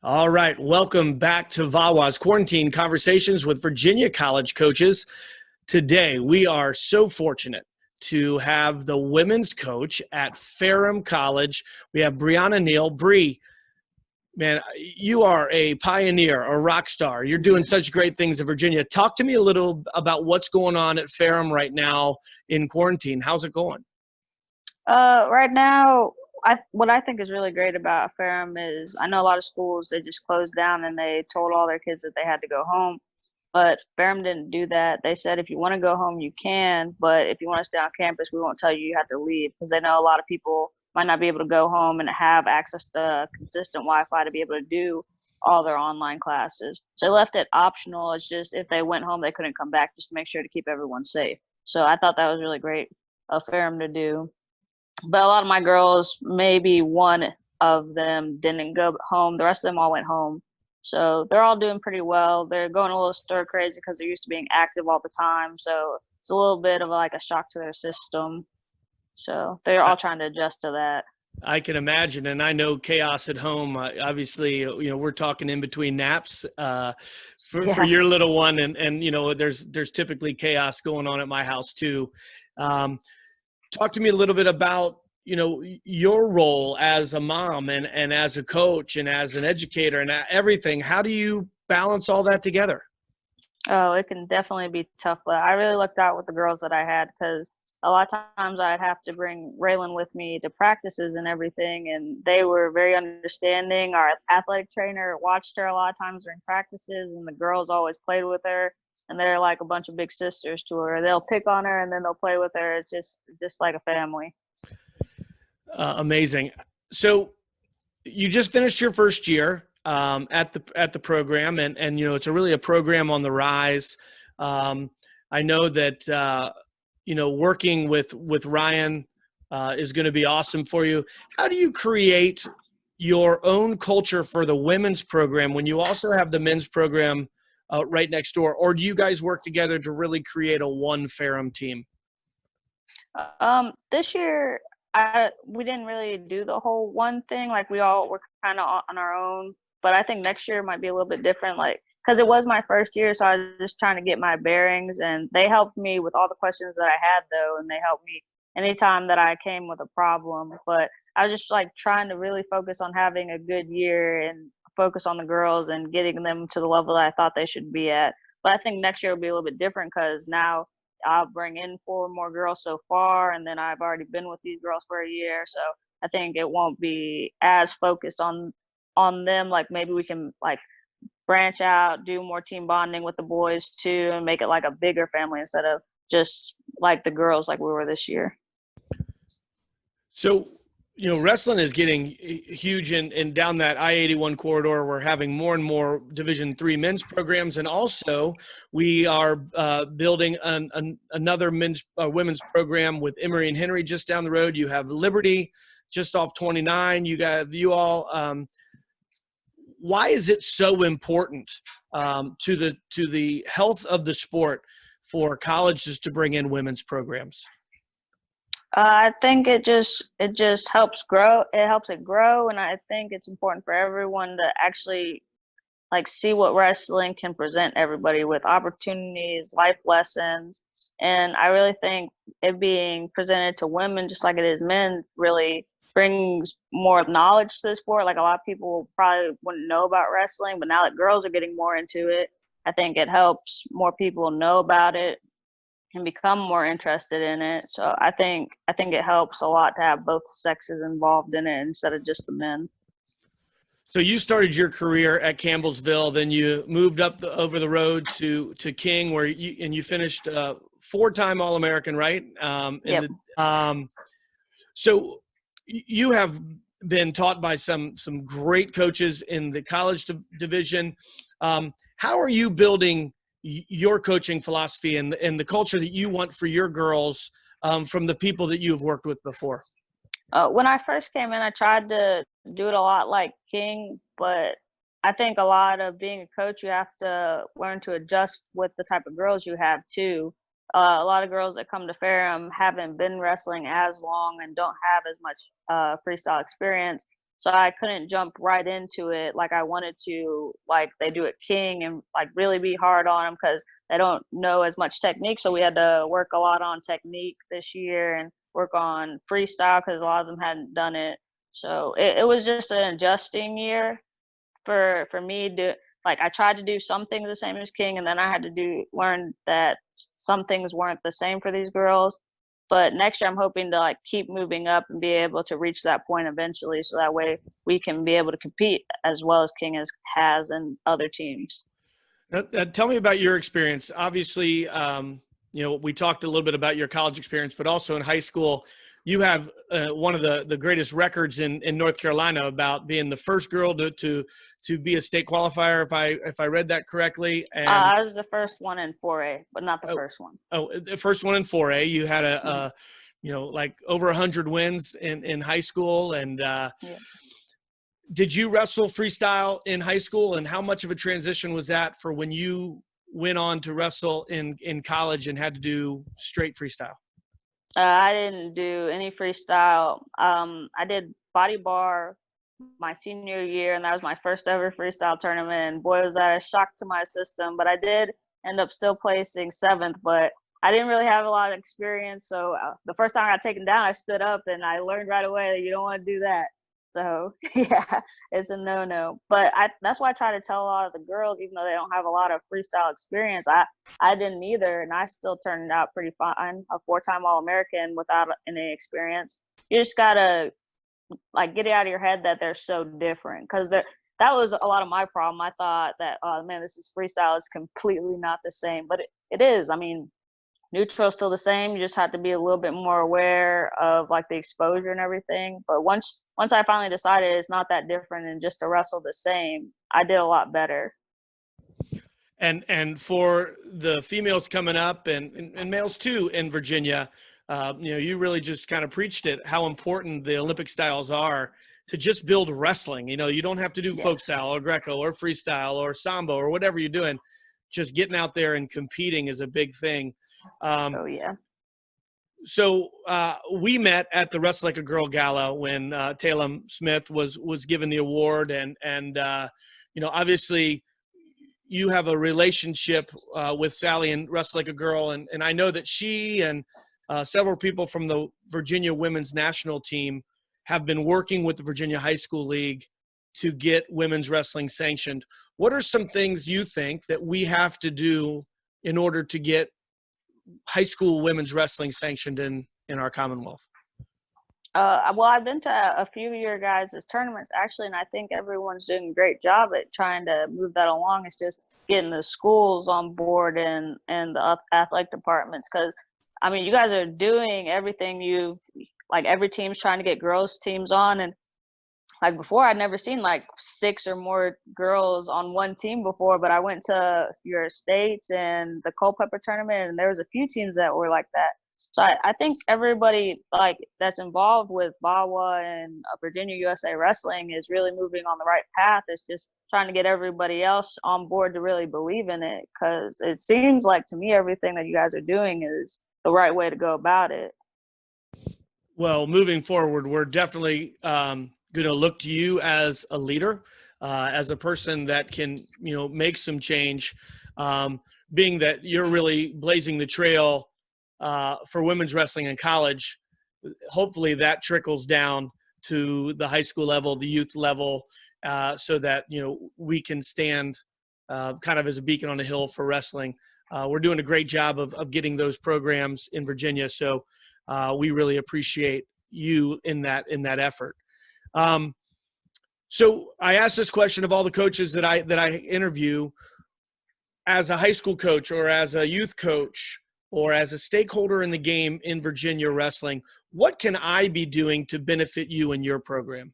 All right, welcome back to VAWA's Quarantine Conversations with Virginia College Coaches. Today, we are so fortunate to have the women's coach at Ferrum College. We have Bre Neal. Bre, man, you are a pioneer, a rock star. You're doing such great things in Virginia. Talk to me a little about what's going on at Ferrum right now in quarantine. How's it going? Right now, what I think is really great about Ferrum is I know a lot of schools, they just closed down and they told all their kids that they had to go home. But Ferrum didn't do that. They said if you want to go home, you can. But if you want to stay on campus, we won't tell you you have to leave, because they know a lot of people might not be able to go home and have access to consistent Wi-Fi to be able to do all their online classes. So they left it optional. It's just if they went home, they couldn't come back, just to make sure to keep everyone safe. So I thought that was really great of Ferrum to do. But a lot of my girls, maybe one of them didn't go home. The rest of them all went home. So they're all doing pretty well. They're going a little stir crazy because they're used to being active all the time. So it's a little bit of like a shock to their system. So they're all trying to adjust to that. I can imagine, and I know chaos at home. Obviously, we're talking in between naps for your little one, and there's typically chaos going on at my house too. Talk to me a little bit about your role as a mom and as a coach and as an educator and everything. How do you balance all that together? Oh, it can definitely be tough, but I really lucked out with the girls that I had, because a lot of times I'd have to bring Raylan with me to practices and everything, and they were very understanding. Our athletic trainer watched her a lot of times during practices, and the girls always played with her, and they're like a bunch of big sisters to her. They'll pick on her and then they'll play with her. It's just like a family. Amazing. So you just finished your first year at the program, and it's really a program on the rise. I know that working with Ryan is going to be awesome for you. How do you create your own culture for the women's program when you also have the men's program right next door, or do you guys work together to really create a one Ferrum team? This year, we didn't really do the whole one thing. Like, we all were kind of on our own. But I think next year might be a little bit different. Like, because it was my first year, so I was just trying to get my bearings. And they helped me with all the questions that I had, though, and they helped me anytime that I came with a problem. But I was just like trying to really focus on having a good year and focus on the girls and getting them to the level that I thought they should be at. But I think next year will be a little bit different, because now I'll bring in 4 more girls so far, and then I've already been with these girls for a year. So I think it won't be as focused on them. Like, maybe we can like branch out, do more team bonding with the boys too, and make it like a bigger family instead of just like the girls like we were this year. So, wrestling is getting huge and down that I-81 corridor. We're having more and more Division III men's programs, and also we are building another women's program with Emory and Henry just down the road. You have Liberty just off 29. You all. Why is it so important to the health of the sport for colleges to bring in women's programs? I think it just helps grow. It helps it grow, and I think it's important for everyone to actually like see what wrestling can present everybody with: opportunities, life lessons. And I really think it being presented to women just like it is men really brings more knowledge to the sport. Like, a lot of people probably wouldn't know about wrestling, but now that girls are getting more into it, I think it helps more people know about it and become more interested in it. So I think it helps a lot to have both sexes involved in it instead of just the men. So you started your career at Campbellsville, then you moved up over the road to King, where you finished 4-time All-American, right? Yep. So you have been taught by some great coaches in the college division. How are you building your coaching philosophy and the culture that you want for your girls from the people that you've worked with before? When I first came in, I tried to do it a lot like King, but I think a lot of being a coach, you have to learn to adjust with the type of girls you have too. A lot of girls that come to Ferrum haven't been wrestling as long and don't have as much freestyle experience. So I couldn't jump right into it like I wanted to, like they do at King, and like really be hard on them because they don't know as much technique. So we had to work a lot on technique this year and work on freestyle because a lot of them hadn't done it. So it was just an adjusting year for me to, like, I tried to do some things the same as King, and then I had to learn that some things weren't the same for these girls. But next year I'm hoping to like keep moving up and be able to reach that point eventually, so that way we can be able to compete as well as King has and other teams. Tell me about your experience. Obviously, we talked a little bit about your college experience, but also in high school, you have one of the greatest records in North Carolina about being the first girl to be a state qualifier, if I read that correctly. And I was the first one in 4A, but not the first one. Oh, the first one in 4A. You had like over 100 wins in high school, and Yeah. did you wrestle freestyle in high school, and how much of a transition was that for when you went on to wrestle in college and had to do straight freestyle? I didn't do any freestyle. I did body bar my senior year, and that was my first ever freestyle tournament. And boy, was that a shock to my system. But I did end up still placing 7th, but I didn't really have a lot of experience. So the first time I got taken down, I stood up and I learned right away that you don't want to do that. So yeah, it's a no-no. But that's why I try to tell a lot of the girls, even though they don't have a lot of freestyle experience, I didn't either, and I still turned out pretty fine. A 4-time All-American without any experience. You just gotta like get it out of your head that they're so different, because that was a lot of my problem. I thought that, oh man, this is freestyle. It's completely not the same, but it is. I mean, neutral is still the same. You just have to be a little bit more aware of like the exposure and everything. But once I finally decided it's not that different and just to wrestle the same, I did a lot better. And for the females coming up and males too in Virginia, you really just kind of preached it, how important the Olympic styles are to just build wrestling. You don't have to do folk style or Greco or freestyle or Sambo or whatever you're doing. Just getting out there and competing is a big thing. Oh yeah. So we met at the Wrestle Like a Girl Gala when Talem Smith was given the award, and obviously you have a relationship with Sally and Wrestle Like a Girl, and I know that she and several people from the Virginia women's national team have been working with the Virginia High School League to get women's wrestling sanctioned. What are some things you think that we have to do in order to get high school women's wrestling sanctioned in our Commonwealth? Well, I've been to a few of your guys' tournaments actually, and I think everyone's doing a great job at trying to move that along. It's just getting the schools on board and the athletic departments, because I mean, you guys are doing everything. Like every team's trying to get girls teams on, and like before I'd never seen like 6 or more girls on one team before, but I went to your states and the Culpeper tournament, and there was a few teams that were like that. So I think everybody like that's involved with VAWA and Virginia USA Wrestling is really moving on the right path. It's just trying to get everybody else on board to really believe in it, because it seems like to me everything that you guys are doing is the right way to go about it. Well, moving forward, we're definitely going to look to you as a leader, as a person that can, make some change, being that you're really blazing the trail for women's wrestling in college. Hopefully that trickles down to the high school level, the youth level, so that, we can stand kind of as a beacon on the hill for wrestling. We're doing a great job of getting those programs in Virginia. So we really appreciate you in that effort. So I asked this question of all the coaches that I interview. As a high school coach or as a youth coach or as a stakeholder in the game in Virginia wrestling, what can I be doing to benefit you and your program?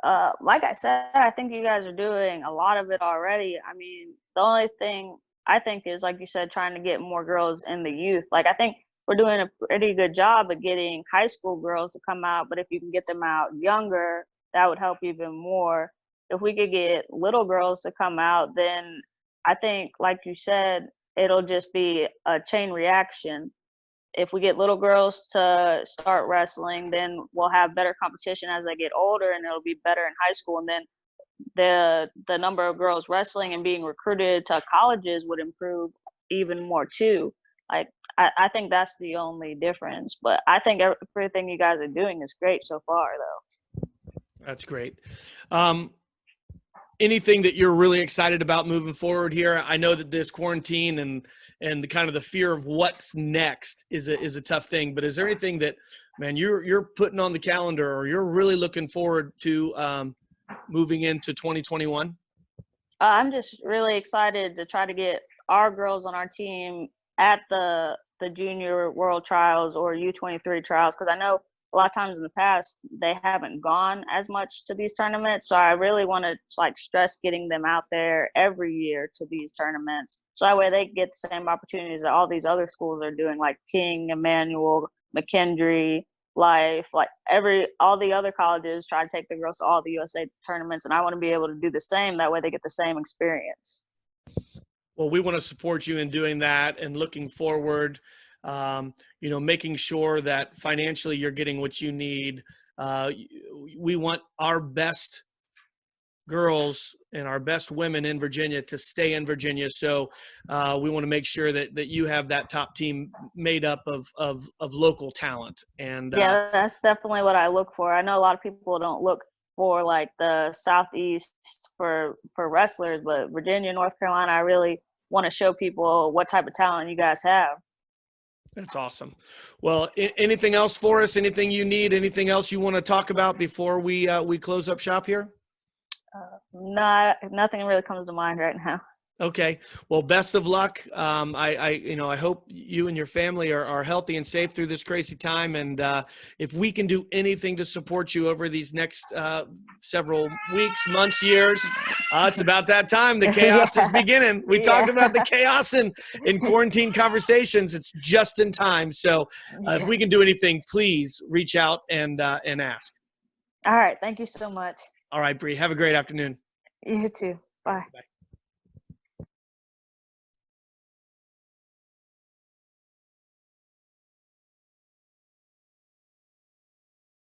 Like I said, I think you guys are doing a lot of it already. I mean, the only thing I think is, like you said, trying to get more girls in the youth. Like, I think we're doing a pretty good job of getting high school girls to come out, but if you can get them out younger, that would help even more. If we could get little girls to come out, then I think, like you said, it'll just be a chain reaction. if we get little girls to start wrestling, then we'll have better competition as they get older, and it'll be better in high school. And then the number of girls wrestling and being recruited to colleges would improve even more too. Like I think that's the only difference. But I think everything you guys are doing is great so far, though. That's great. Anything that you're really excited about moving forward here? I know that this quarantine and the kind of the fear of what's next is a tough thing, but is there anything that, man, you're putting on the calendar or you're really looking forward to moving into 2021? I'm just really excited to try to get our girls on our team at the junior world trials or U23 trials, because I know a lot of times in the past they haven't gone as much to these tournaments. So I really want to like stress getting them out there every year to these tournaments, so that way they get the same opportunities that all these other schools are doing, like King, Emmanuel, McKendree, Life, like all the other colleges try to take the girls to all the USA tournaments, and I want to be able to do the same. That way they get the same experience. Well, we want to support you in doing that and looking forward, making sure that financially you're getting what you need. We want our best girls and our best women in Virginia to stay in Virginia. So we want to make sure that you have that top team made up of local talent. And yeah, that's definitely what I look for. I know a lot of people don't look for like the Southeast for wrestlers, but Virginia, North Carolina, I really want to show people what type of talent you guys have. That's awesome. Well, anything else for us? Anything you need? Anything else you want to talk about before we close up shop here? No, nothing really comes to mind right now. Okay. Well, best of luck. I hope you and your family are healthy and safe through this crazy time. And if we can do anything to support you over these next several weeks, months, years, it's about that time. The chaos is beginning. We talked about the chaos in quarantine conversations. It's just in time. So if we can do anything, please reach out and ask. All right. Thank you so much. All right, Bre. Have a great afternoon. You too. Bye. Bye.